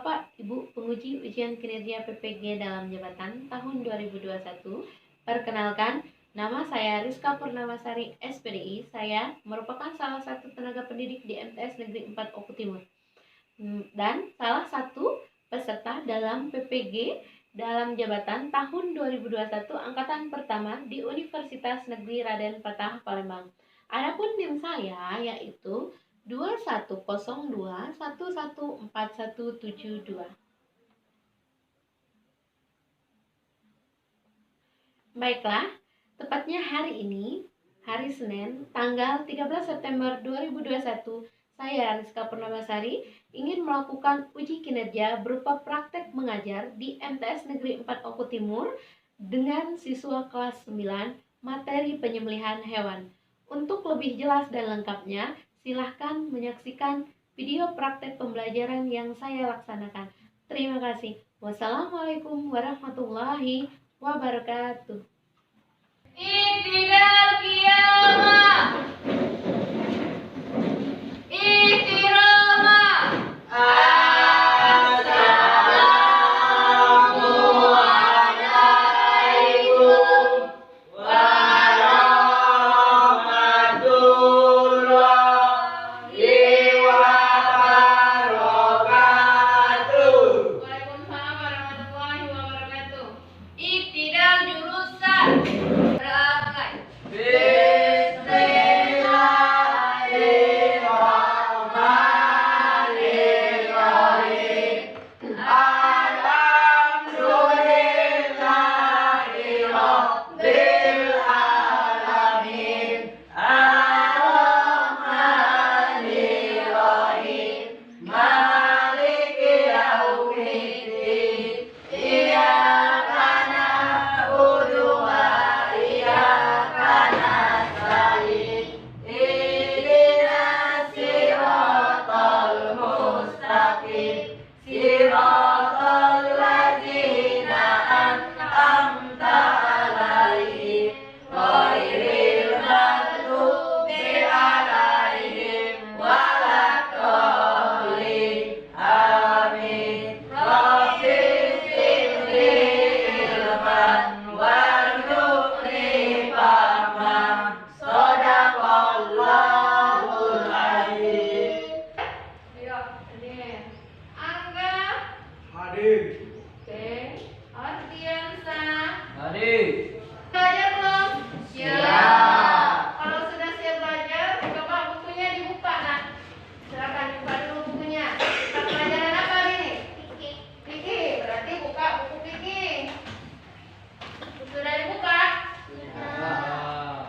Bapak, Ibu penguji ujian kinerja PPG dalam jabatan tahun 2021. Perkenalkan, nama saya Rizka Purnamasari, SPDI. Saya merupakan salah satu tenaga pendidik di MTS Negeri 4 Oku Timur. Dan salah satu peserta dalam PPG dalam jabatan tahun 2021 angkatan pertama di Universitas Negeri Raden Patah, Palembang. Adapun NIM saya yaitu 2102114172. Baiklah, tepatnya hari ini, hari Senin, tanggal 13 September 2021, saya Rizka Purnamasari ingin melakukan uji kinerja berupa praktek mengajar di MTS Negeri 4 Oku Timur dengan siswa kelas 9 materi penyembelihan hewan. Untuk lebih jelas dan lengkapnya, silahkan menyaksikan video praktek pembelajaran yang saya laksanakan. Terima kasih. Wassalamualaikum warahmatullahi wabarakatuh. Iktidal qiyamah. Ihtiramah. Assalamualaikum warahmatullahi wabarakatuh. Waalaikumsalam warahmatullahi wabarakatuh. Iktidal jurusan. Belajar belum? Siap. Kalau sudah siap belajar, coba bukunya dibuka, Nak. Silakan buka dulu bukunya. Kita pelajaran apa hari ini? Fikih. Berarti buka buku fikih. Sudah dibuka?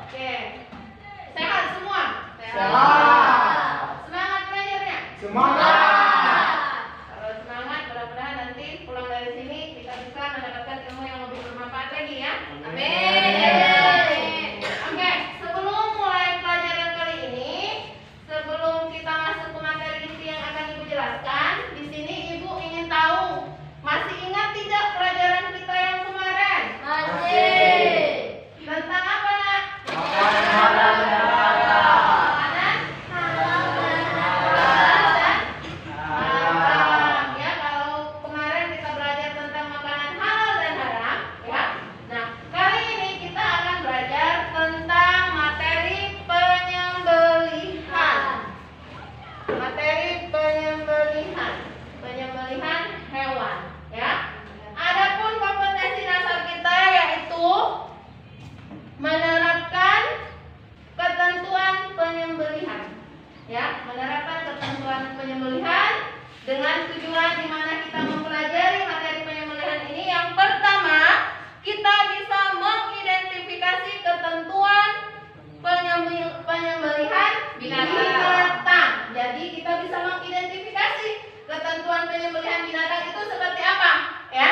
Oke. Sehat semua? Sehat. Semangat belajarnya? Semangat. Kalau semangat, mudah-mudahan nanti pulang dari sini kita bisa mendapatkan ilmu yang lebih bermanfaat lagi ya. Amin. Oke, sebelum mulai pelajaran kali ini, sebelum kita masuk ke materi inti yang akan Ibu jelaskan, di sini Ibu ingin tahu, masih ingat tidak pelajaran kita yang kemarin? Masih. Tentang apa, Nak? Makanan halal dan haram. Ya, kalau kemarin kita belajar tentang makanan halal dan haram, ya. Nah, kali ini kita akan belajar tentang materi penyembelihan. Materi penyembelihan hewan, ya. Adapun kompetensi dasar kita yaitu menerapkan ketentuan penyembelihan, ya, menerapkan ketentuan penyembelihan dengan tujuan di mana kita mempelajari materi penyembelihan ini. Yang pertama, kita bisa mengidentifikasi ketentuan penyembelihan binatang. Jadi kita bisa mengidentifikasi ketentuan penyembelihan binatang itu seperti apa, ya.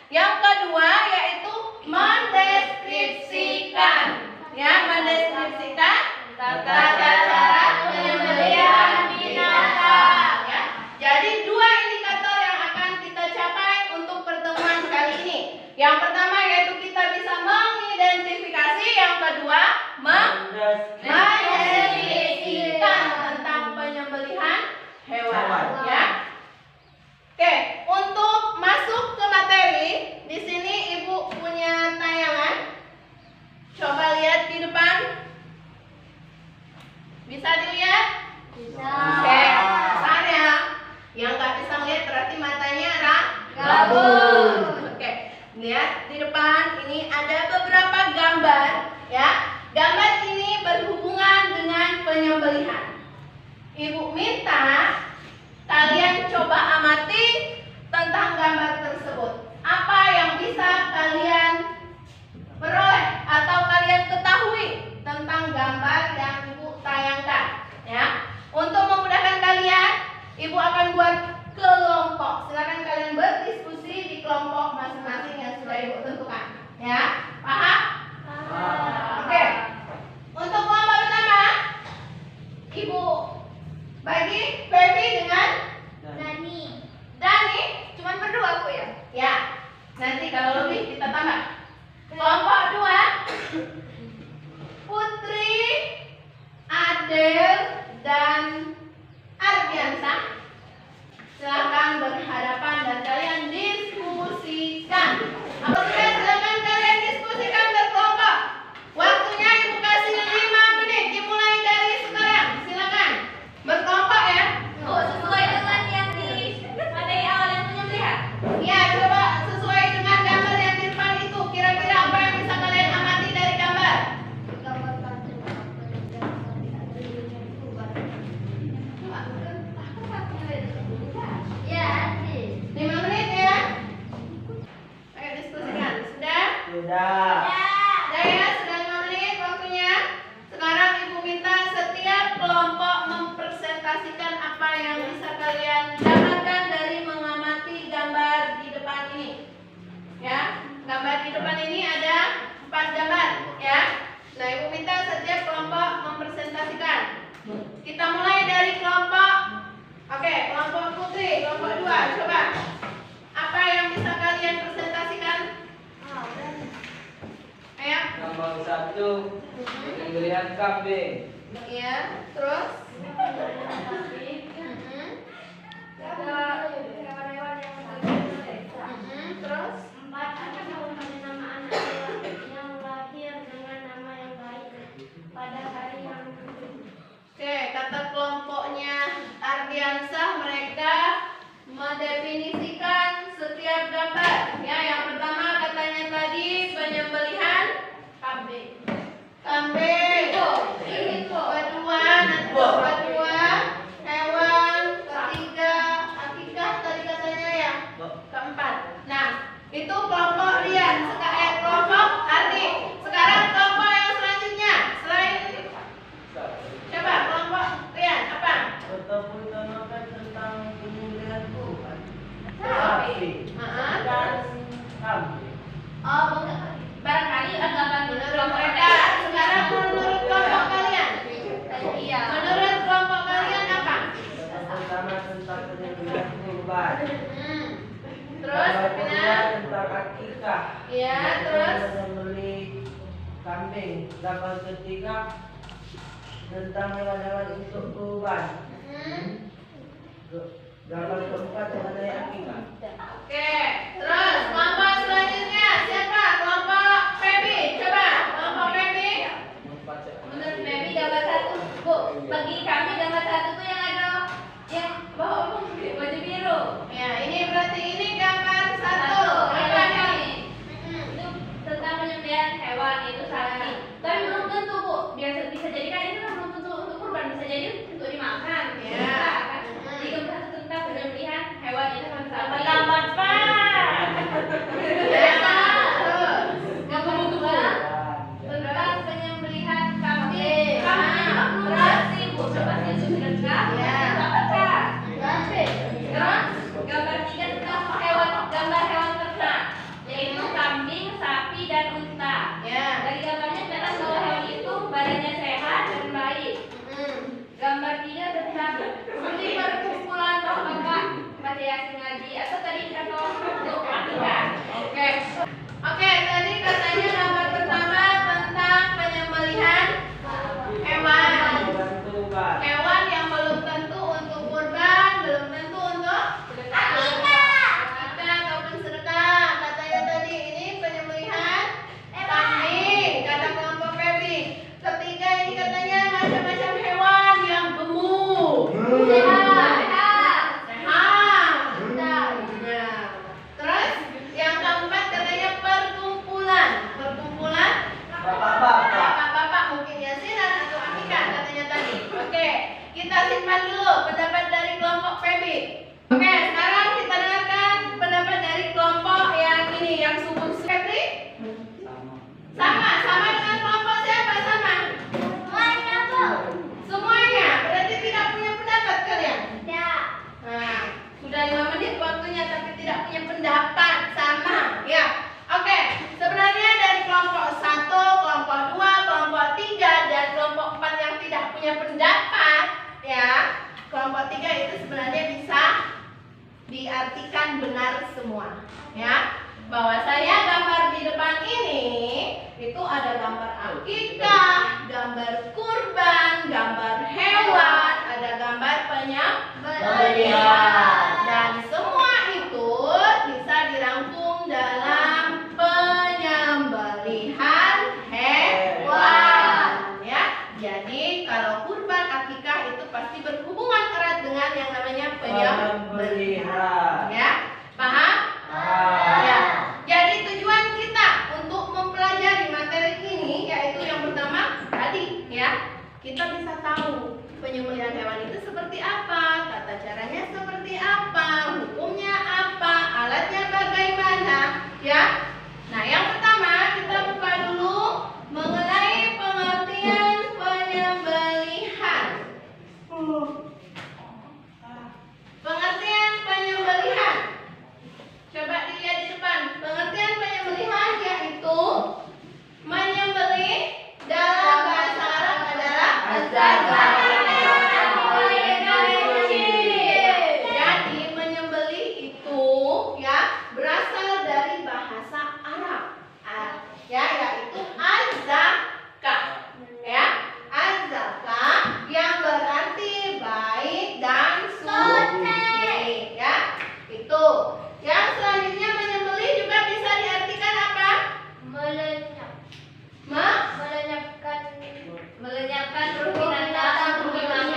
Yang kedua yaitu mendeskripsikan, ya, mendeskripsikan tata cara penyembelihan binatang, ya. Jadi dua indikator yang akan kita capai untuk pertemuan kali ini. Yang pertama yaitu kita bisa mengidentifikasi, yang kedua mendeskripsikan tentang penyembelihan hewan, ya. Oke, Ibu minta kalian coba amati tentang gambar tersebut. Apa yang bisa kalian peroleh atau kalian ketahui tentang gambar yang Ibu tayangkan, ya? Untuk memudahkan kalian, Ibu akan buat kelompok. Silakan kalian berdiskusi di kelompok masing-masing yang sudah Ibu tentukan, ya? Paham? Oke. Untuk kelompok pertama, Ibu bagi Feby dengan Dani. Cuman berdua, Bu, ya? Ya. Nanti kalau lebih kita tambah. Kelompok 2, Putri, Adel, dan Ardiansa. Silakan berhadapan dan kalian diskusikan. Apabila silakan kalian diskusikan berkelompok. Waktunya Ibu kasih 5 menit. Dimulai dari sekarang. Silakan berkelompok, ya. Sesuai dengan yang di materi awal yang penyembelihan. Ya, coba sesuai dengan gambar yang di depan itu. Kira-kira apa yang bisa kalian amati dari gambar? Ya, ada. 5 menit, ya. Ayo diskusikan. Sudah? Sudah. Sudah, ya? Sudah 5 menit waktunya. Sekarang Ibu minta setiap kelompok mempresentasikan apa yang bisa kalian dapatkan dari mengamati gambar di depan ini. Ya, gambar di depan ini ada 4 gambar, ya. Nah, Ibu minta setiap kelompok mempresentasikan. Kita mulai dari kelompok, oke, kelompok Putri, kelompok 2. Coba, apa yang bisa kalian presentasikan? Ayo. Nomor 1, penyembelihan kambing. Iya, terus? Terus? 4 akan memberi nama anak yang lahir dengan nama yang baik pada hari yang Oke, kata kelompoknya Ardiansah, mereka mendefinisikan setiap gambar. Ya, yang pertama katanya tadi penyembelihan kambing. Kedua, hewan. Ketiga, akikah tadi katanya, ya. Keempat. Nah, itu kelompok Rian. Kelompok Ardi. Sekarang kelompok yang selanjutnya. Selain coba kelompok Rian apa? Utamakan tentang penyembelihan Tuhan. Sapi. Dan kambing. Oh, barangkali anggapan menurut mereka. Sekarang menurut kelompok kalian? Iya. Menurut kelompok kalian apa? Pertama tentang penyembelihan kurban. Terus, Yang kedua Pina? tentang akikah. Iya, Yang terus? menyembeli kambing. Gambar ketiga tentang hewan-hewan untuk kurban. Gambar keempat mengenai akikah. Oke, terus kelompok selanjutnya siapa? Kelompok Feby. Coba, kelompok Feby. Menurut Baby gambar 1, Bu, bagi kami gambar 1 tuh yang ada yang bawa baju biru. Ya, ini berarti ini gambar 1. Hewan Apa kami. nih? Itu tentang penyembelihan hewan itu sapi. Tapi belum tentu, Bu. Biasa bisa jadi kan itu kan belum tentu untuk kurban, bisa jadi untuk dimakan. Ya. Bisa, kan? Jadi gambar 1 tentang penyembelihan hewan itu kan sapi. Tambah, Pak. Ya, terus. Yang kedua tentang penyembelihan kambing. Kambing. Kambing juga belum berarti, Bu. disimpan dulu pendapat dari kelompok PB. Oke, sekarang kita dengarkan pendapat dari kelompok yang ini, yang subur. Febri? Sama dengan kelompok siapa? Sama? Semuanya, Bu. Semuanya? Berarti tidak punya pendapat kalian? Tidak. Nah, sudah 5 menit waktunya tapi tidak punya pendapat. Sama, ya. Oke, sebenarnya dari kelompok 1, kelompok 2, kelompok 3, dan kelompok 4 yang tidak punya pendapat, ya. Kelompok 3 itu sebenarnya bisa diartikan benar semua, ya. Bahwasanya gambar di depan ini itu ada gambar akikah, gambar kurban, gambar hewan, ada gambar penyembelihan, dan semua itu bisa dirangkum dalam penyembelihan hewan, ya. Jadi kalau kurban akikah itu pasti berhubungan erat dengan yang namanya penyembelihan, ya. Paham? Ya. Jadi tujuan kita untuk mempelajari materi ini yaitu yang pertama tadi, ya. Kita bisa tahu penyembelihan hewan itu seperti apa, tata caranya seperti apa, hukumnya apa, alatnya bagaimana, ya. Nah, yang pertama kita buka dulu mengenai pengertian penyembelihan. Pengertian penyembelihan. Coba dilihat di depan. Pengertian penyembelihan yaitu menyembelih dalam bahasa Arab adalah azabah. Jadi menyembelih itu ya berasal dari bahasa Arab. Ya, yaitu az-zakah. Ya, az-zakah yang berarti baik dan suci. Ya, itu. Yang selanjutnya menyembelih juga bisa diartikan apa? Melenyapkan ruh binatang dengan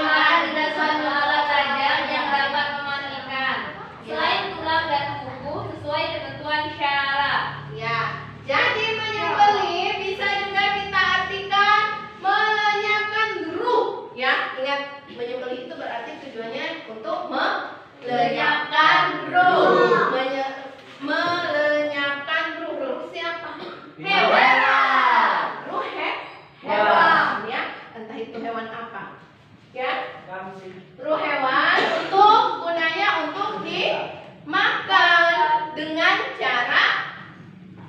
suatu alat tajam yang dapat mematikan selain tulang dan kuku sesuai ketentuan syara. Ya, jadi menyembelih bisa juga kita artikan melenyapkan ruh. Ya, ingat menyembelih itu berarti tujuannya untuk melenyapkan ruh. Melenyapkan ruh. Ruh siapa? Hewan. Ruh hewan. Ya, entah itu hewan apa. Ya. Ruh hewan gunanya untuk dimakan dengan cara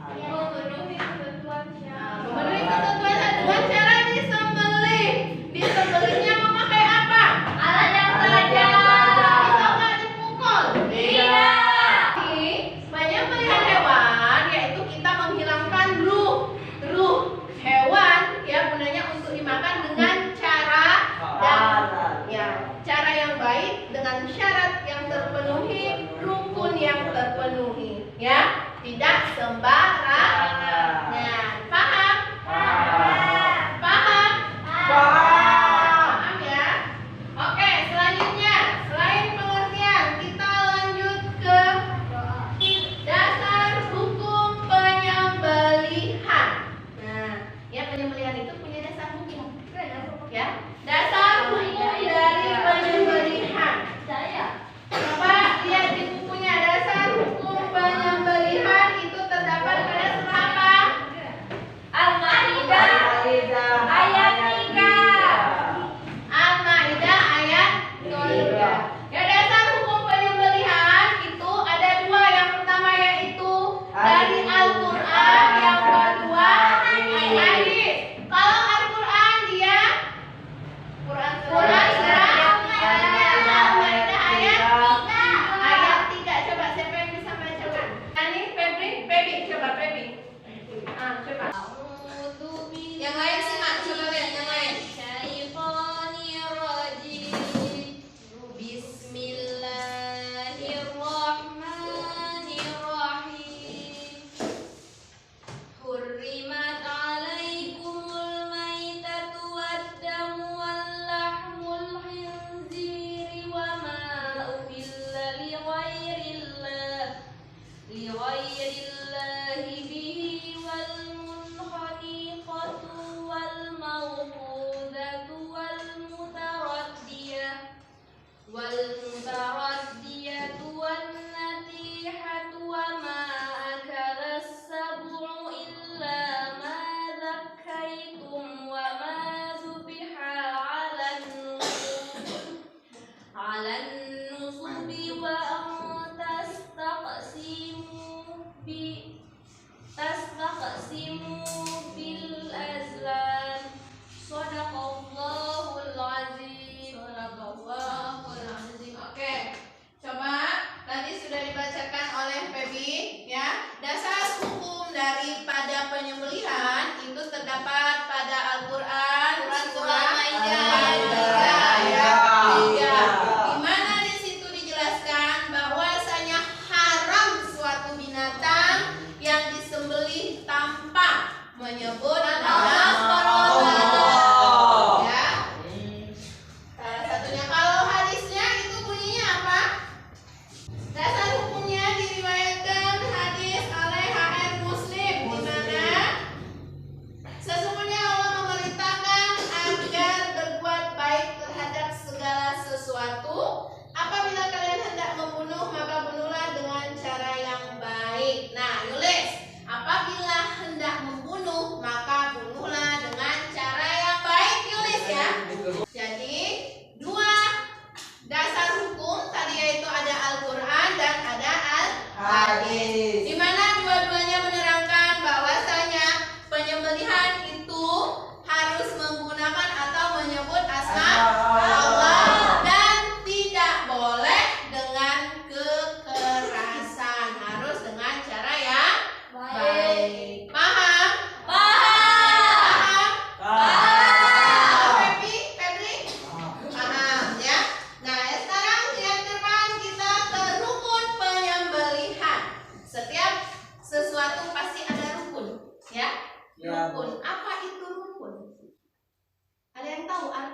memenuhi ketentuan syara. Dengan cara disembelih. Disembelihnya memakai apa? Alat yang tajam. Bisa nggak dipukul? Tidak. Penyembelihan hewan yaitu kita menghilangkan ruh hewan, ya, gunanya untuk dimakan dengan cara cara yang baik, dengan syarat yang terpenuhi, rukun yang terpenuhi, ya, tidak sembarangan. Paham? Paham? Paham, ya. Oke, selanjutnya selain pengertian kita lanjut ke dasar hukum penyembelihan. Nah, ya, penyembelihan itu punya dasar hukum. Ya, dasar hukum dari penyembelihan. Coba lihat di bukunya, dasar hukum penyembelihan itu terdapat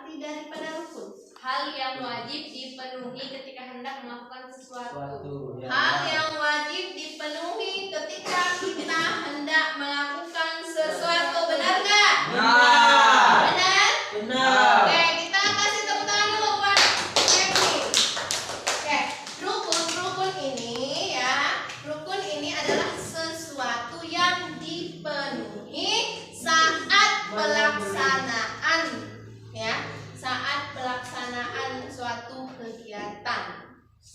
arti daripada rukun? Hal yang wajib dipenuhi ketika hendak melakukan sesuatu. Hal yang wajib dipenuhi ketika kita hendak melakukan sesuatu, benar nggak? Benar? Benar. Oke, kita kasih tepuk tangan dulu buat Emi. Oke, rukun ini ya, rukun ini adalah sesuatu yang dipenuhi saat pelaksanaan, ya, saat pelaksanaan suatu kegiatan,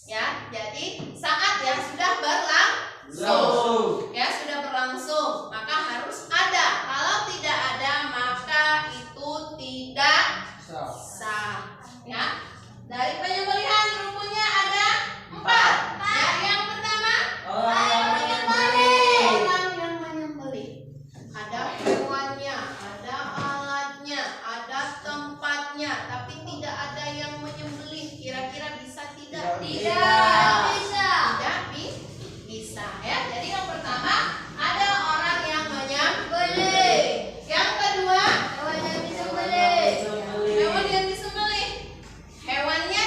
ya. Jadi saat ya sudah berlangsung, ya sudah berlangsung, maka harus ada. Kalau tidak ada maka itu tidak sah, ya. Dari penyembelihan rukunnya ada 4. Ya, yang pertama orang yang menyembelih. Ada hewannya, ada alatnya, ada tempatnya, tapi tidak ada yang menyembelih. Kira-kira bisa tidak? Tidak bisa. Tidak bisa, ya. Jadi yang pertama ada orang yang menyembelih. Yang kedua Hewan yang disembelih. hewan yang disembelih. Hewannya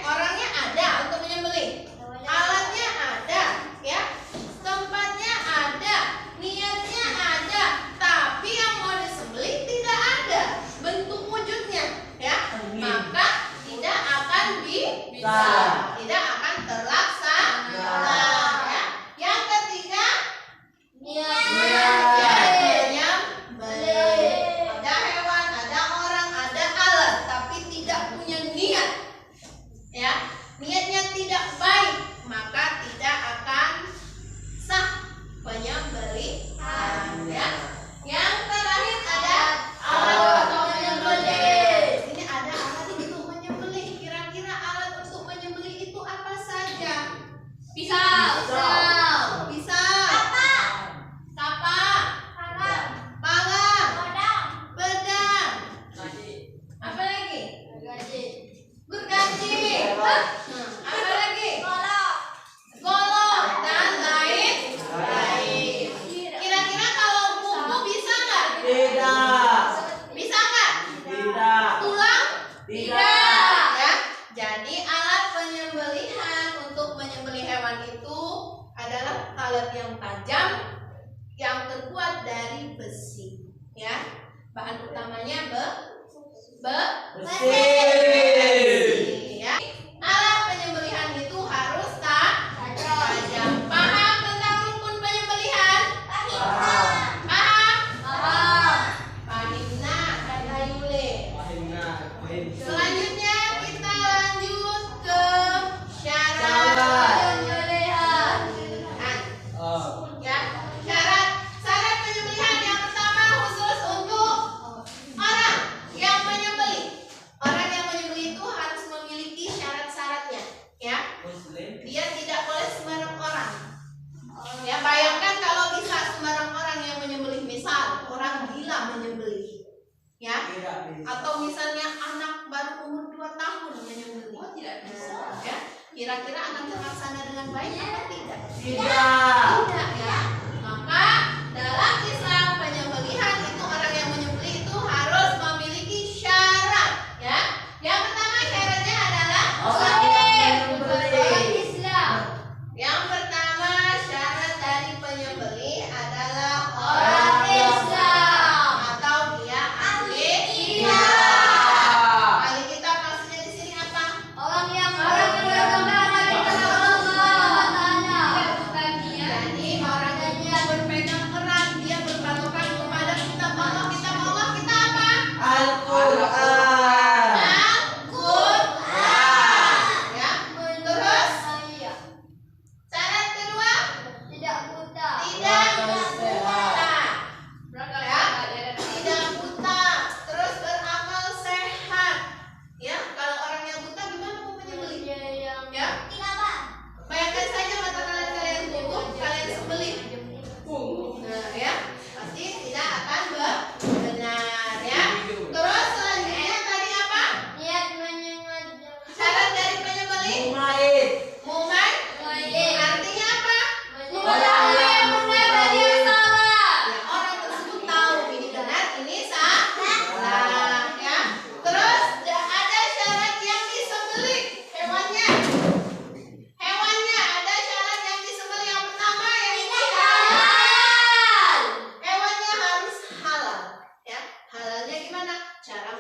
orangnya ada untuk menyembelih. Alatnya ada, ya. Tempatnya ada, niatnya ada, tapi yang mau disembelih tidak ada bentuk wujudnya, ya. Maka tidak akan bisa, tidak akan terlaksana, ya. Yang ketiga niat menyembelih. Ada hewan, ada orang, ada alat, tapi tidak punya niat, ya. Niatnya tidak baik, maka tidak akan sah penyembelihan, ya. Yang terakhir ada alat untuk menyembelih. Ini ada alat untuk menyembelih. Kira-kira alat untuk menyembelih itu apa saja? Pisau. Kapak, palang, pedang, apa lagi? Gergaji. Apa lagi? Golok dan lain. Kira-kira kalau buku bisa nggak? Bisa nggak? Tulang? Tidak. Ya. Jadi alat penyembelihan untuk menyembelih hewan itu adalah alat yang tajam yang terbuat dari besi, ya. Bahan utamanya besi, ya. Alat penyembelihan itu harus tajam. Paham tentang rukun penyembelihan? Paham? Pahimna kata Yule. Selanjutnya kita lanjut ke syarat penyembelihan. Ya, syarat penyembelihan yang pertama khusus untuk orang yang menyembelih. Orang yang menyembelih itu harus memiliki syarat-syaratnya, ya. Dia tidak boleh sembarang orang. Ya, bayangkan kalau bisa sembarang orang yang menyembelih, misal orang gila menyembelih, ya. Atau misalnya anak baru umur 2 tahun menyembelih. Tidak bisa, ya. Kira-kira akan terlaksana dengan baik apa tidak? Tidak, ya. Maka dalam Islam penyembelihan itu orang yang menyembelih itu harus memiliki syarat, ya. Yang pertama syaratnya adalah Orang yang menyembelih. Islam. yang pertama syarat dari penyembelih adalah Orang Islam. atau dia ahli Iya. kitab. Ahli kitab maksudnya di sini apa? Orang yang beragama dengan Allah Taala. Jadi orang yang berpegang erat, dia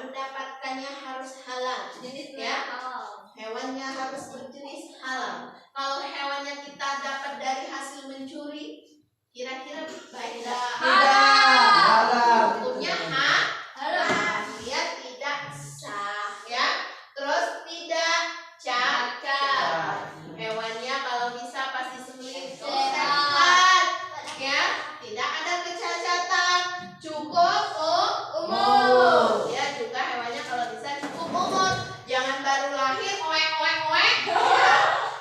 mendapatkannya harus halal. Jenisnya halal. Hewannya harus berjenis halal. Kalau hewannya kita dapat dari hasil mencuri, kira-kira baik tidak? Halal. Hukumnya halal. Dia tidak sah, ya. Terus tidak cacat. Hewannya kalau bisa pasti sembelih sehat, ya. Tidak ada kecacatan. Cukup umur. Ya juga hewannya kalau bisa cukup umur. Jangan baru lahir oek.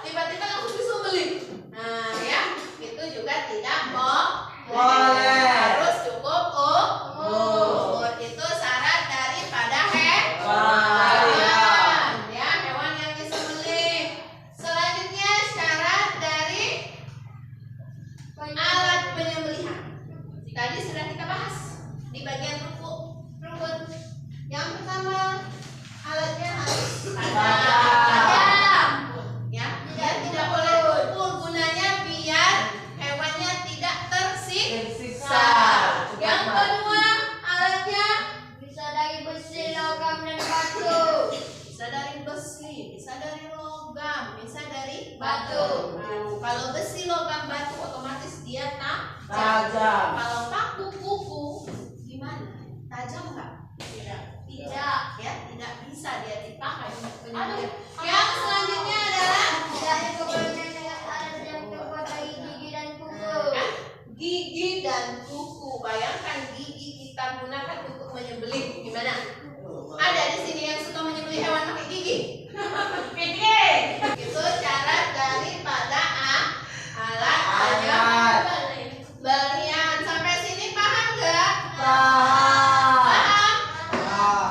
Tiba-tiba langsung disembelih. Nah, ya. Itu juga tidak boleh. Harus cukup umur. Itu syarat daripada hewan. Ya, hewan yang disembelih. Selanjutnya syarat dari alat penyembelihan. Tadi sudah kita bahas di bagian rukun. Yang pertama, alatnya harus tajam. Ya, dia tidak boleh tumpul. Gunanya biar hewannya tidak tersiksa. Yang kedua, alatnya Bisa dari besi, logam, dan batu. bisa dari besi, bisa dari logam, bisa dari Batu. Kalau besi, logam, batu otomatis dia Tajam. Kalau paku, kuku, gimana? Tajam nggak? Tidak. Ya, tidak bisa dia dipakai untuk penyembelihan. Yang selanjutnya adalah Dari keberanian dengan alat yang terbuat dari gigi dan kuku. gigi dan kuku. Bayangkan gigi kita gunakan untuk menyembelih, gimana? Ada di sini yang suka menyembelih hewan pakai gigi? Itu syarat daripada alat penyembelihan. Sampai sini paham nggak? Paham?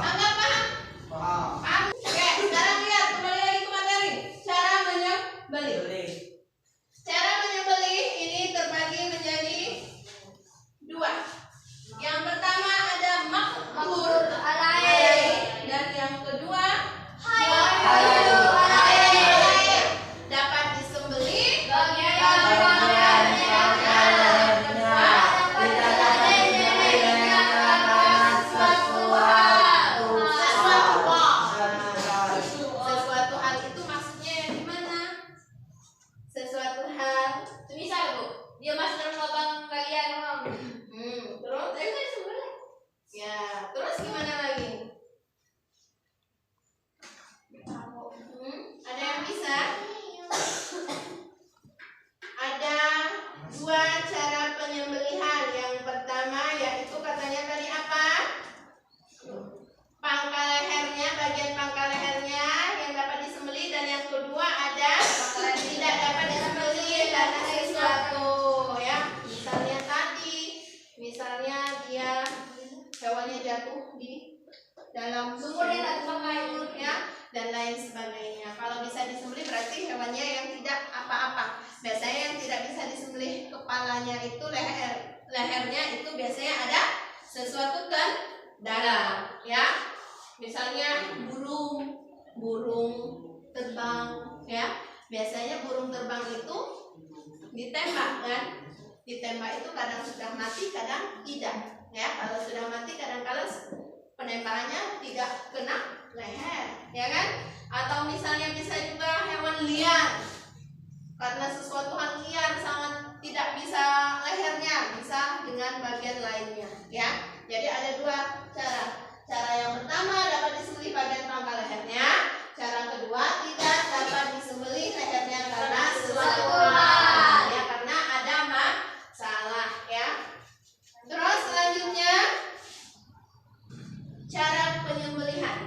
Anggap paham? Paham? Oke, sekarang lihat kembali lagi ke materi. Cara menyembelih. Cara menyembelih ini terbagi menjadi dua. Yang pertama ada makbur alaih dan yang kedua hayu alaih. Dapat disembelih sesuatu hal itu maksudnya yang gimana? Sesuatu hal. Misal Bu, dia masuk dalam lubang kalian. Terus? Ya, terus gimana lagi? Ada yang bisa? Ada dua cara penyembelihan. Yang pertama yaitu katanya tadi apa? Pangkal lehernya, bagian pangkal lehernya yang dapat disembelih, dan yang kedua ada tidak dapat disembelih karena sesuatu, ya. Misalnya dia hewannya jatuh di dalam sumur yang tak terpakai, ya, dan lain sebagainya. Kalau bisa disembelih berarti hewannya yang tidak apa-apa. Biasanya yang tidak bisa disembelih kepalanya itu lehernya itu biasanya ada sesuatu dalam, ya. Misalnya burung terbang, ya. Biasanya burung terbang itu ditembak, kan? Ditembak itu kadang sudah mati, kadang tidak, ya. Kalau sudah mati kadang-kala penembakannya tidak kena leher, ya kan? Atau misalnya bisa juga hewan liar, karena sesuatu hal liar sangat tidak bisa lehernya, bisa dengan bagian lainnya, ya. Jadi ada dua cara. Cara yang pertama dapat disembelih bagian pangkal lehernya. Cara kedua tidak dapat disembelih lehernya karena sesuatu hal, ya, karena ada masalah, ya. Terus selanjutnya cara penyembelihan.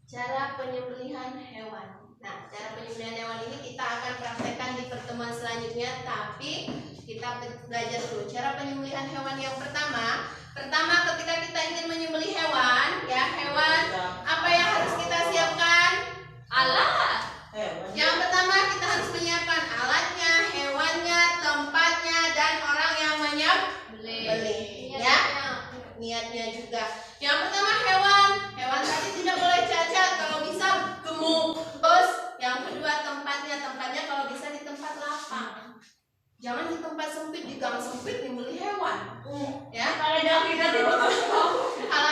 Cara penyembelihan hewan. Nah, cara penyembelihan hewan ini kita akan praktekkan di pertemuan selanjutnya, tapi kita belajar dulu cara penyembelihan hewan yang pertama. Ketika kita ingin menyembelih hewan, ya, hewan, apa yang harus kita siapkan? Alat. Yang pertama kita harus menyiapkan alatnya, hewannya, tempatnya, dan orang yang menyembelih, ya. Niatnya juga. Yang pertama hewan tadi tidak boleh cacat, kalau bisa gemuk. Terus yang kedua tempatnya kalau bisa di tempat lapang. Jangan di tempat sempit, di gang sempit nyembelih hewan. Ya. Kalau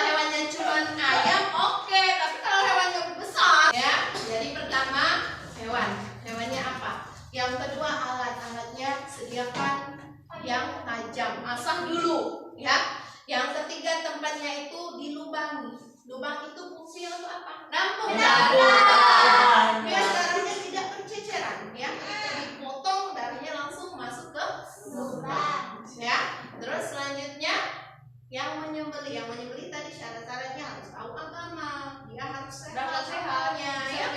hewannya cuma Lubang itu fungsinya untuk apa? Nampung Menampung. biar darahnya tidak berceceran ya. Ketika dipotong darahnya langsung masuk ke lubang ya. Terus selanjutnya yang menyembelih tadi syarat-syaratnya harus tahu agama, dia harus sehat akalnya ya.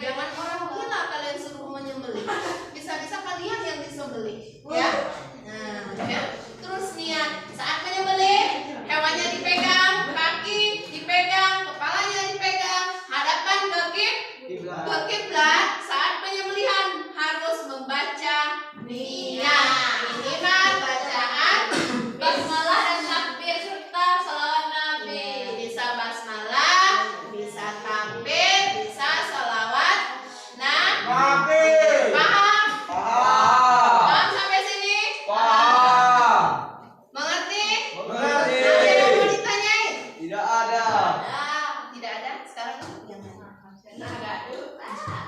Jangan orang gila kalian suruh menyembelih, bisa-bisa kalian yang disembelih ya. Nah ya. Terus niat saat menyembelih, hewannya dipegang, kaki dipegang, kepalanya dipegang, hadapan ke kiblat. Saat penyembelihan harus membaca niat. Minimal bacaan Basmalah dan takbir serta salawat Nabi. bisa basmalah, bisa takbir, bisa sholawat. Nah, Nabi. paham? Paham. Paham sampai sini? Paham. Mengerti? Mengerti. Ada yang mau ditanyain? Tidak ada. Tidak ada. Sekarang jangan. Nah,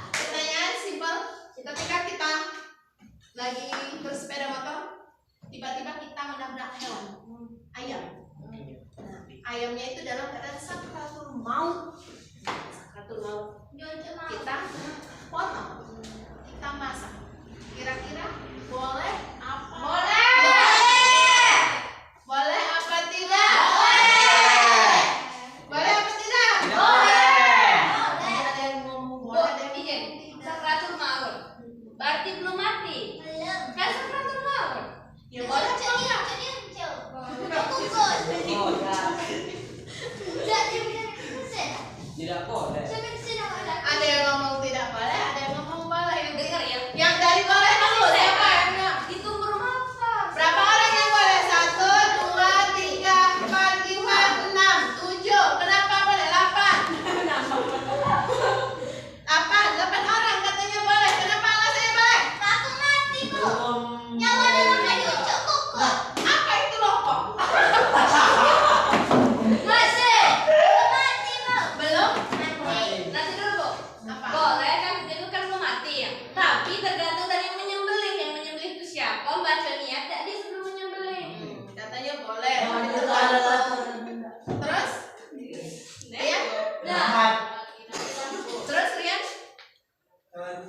pertanyaan simpel. Ketika kita lagi bersepeda motor, tiba-tiba kita menabrak hewan, ayam. Nah, ayamnya itu dalam keadaan sakratul maut. Kita potong, kita masak. Kira-kira boleh apa? Boleh apa tidak? Boleh apa tidak? Ada yang ngomong boleh, ada yang Izin, ngomong tidak. sakratul maut. Berarti belum mati. Kan sakratul maut. Ya boleh apa enggak? Oh, ya. Tidak boleh. Ada yang ngomong tidak boleh, ada yang ngomong boleh. Dengar ya. Yang dari boleh dulu siapa yang enggak? Itu bermata. Berapa orang yang boleh? 1, 2, 3, 4, 5, 6, 7. Kenapa boleh? 8 orang katanya boleh. Kenapa alasannya boleh? Apa itu lopok? Belum? Nanti dulu. Apa? Boleh kan itu kan belum mati ya. Tapi tergantung dari yang menyembelih. Yang menyembelih itu siapa? Baca niat tak dia sebelum menyembelih. Katanya boleh. Oh, itu ada. Terus? Rian? Muhammad. Terus Rian?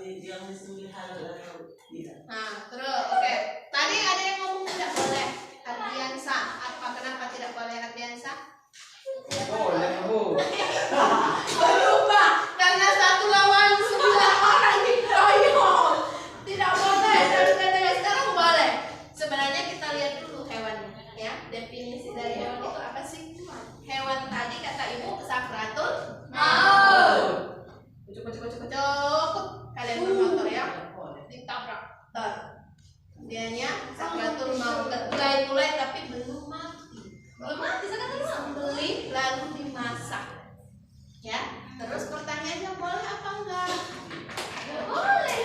Yang disembelih halal tidak. Nah, terus oke. Tadi ada yang ngomong tidak boleh. Ardiansa, apa kenapa tidak boleh Ardiansa? Boleh, Bu. Berubah karena 1 lawan 9 orang dikeroyok. Tidak boleh. Terus katanya sekarang boleh. Sebenarnya kita lihat dulu hewannya, ya. Definisi dari hewan itu apa sih? Hewan tadi kata ibu sakratul maut. Cukup. Kalian bermotor ya. Ditabrak. Dianya sakratul maut. Mulai tapi belum mati. Belum mati sakratul maut. Sembelih lalu dimasak. Ya. Terus pertanyaannya boleh apa enggak? Boleh.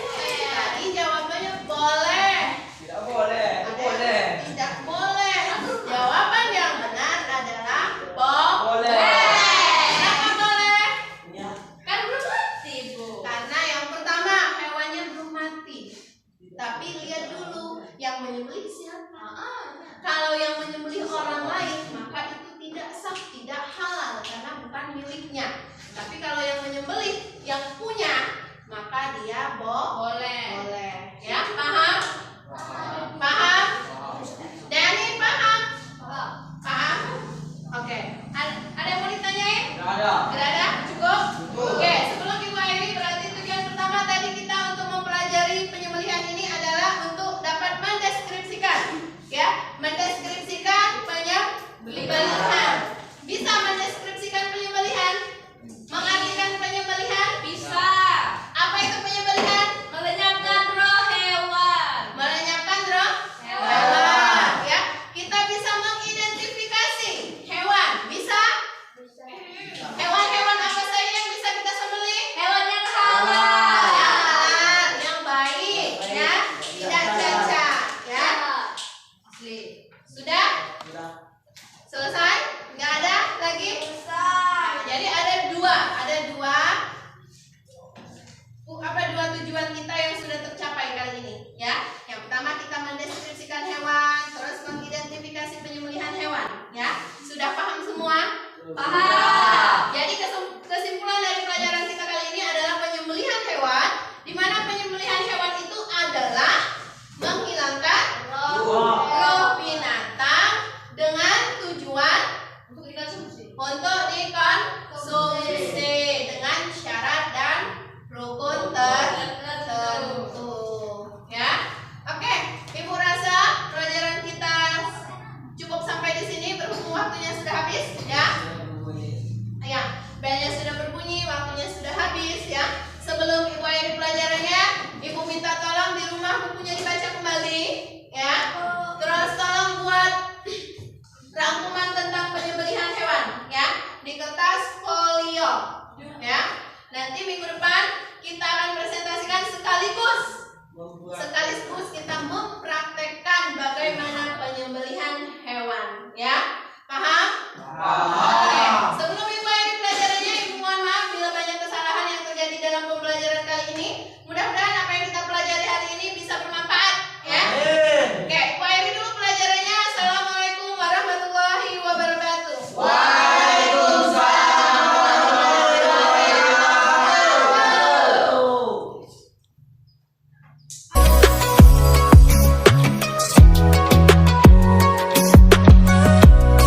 Tadi jawabannya boleh. Tidak boleh. Ada Boleh. yang tidak boleh. Jawaban yang benar adalah Boleh. Kenapa boleh? Ya. Kan belum mati, Bu. Karena yang pertama hewannya belum mati. Tapi lihat dulu yang menyembelih siapa. Kalau yang menyembelih orang lain maka itu tidak sah, tidak halal karena bukan miliknya. Tapi kalau yang menyembelih yang punya maka dia boleh. Ya, paham? Paham? Dani paham? Paham? Oke. Ada yang mau ditanyain? Tidak ada. Tidak ada? Cukup? Cukup. Oke, sebelum kita akhiri berarti tujuan pertama tadi kita untuk mempelajari penyembelihan ini adalah untuk dapat mendeskripsikan, ya, mendeskripsikan penyembelihan. Bisa mendeskripsikan penyembelihan? Mengartikan penyembelihan? Bisa. Apa itu penyembelihan? Melenyapkan roh hewan. Melenyapkan roh minggu depan kita akan presentasikan sekaligus Membuat kita mempraktekkan bagaimana penyembelihan hewan, ya. Paham?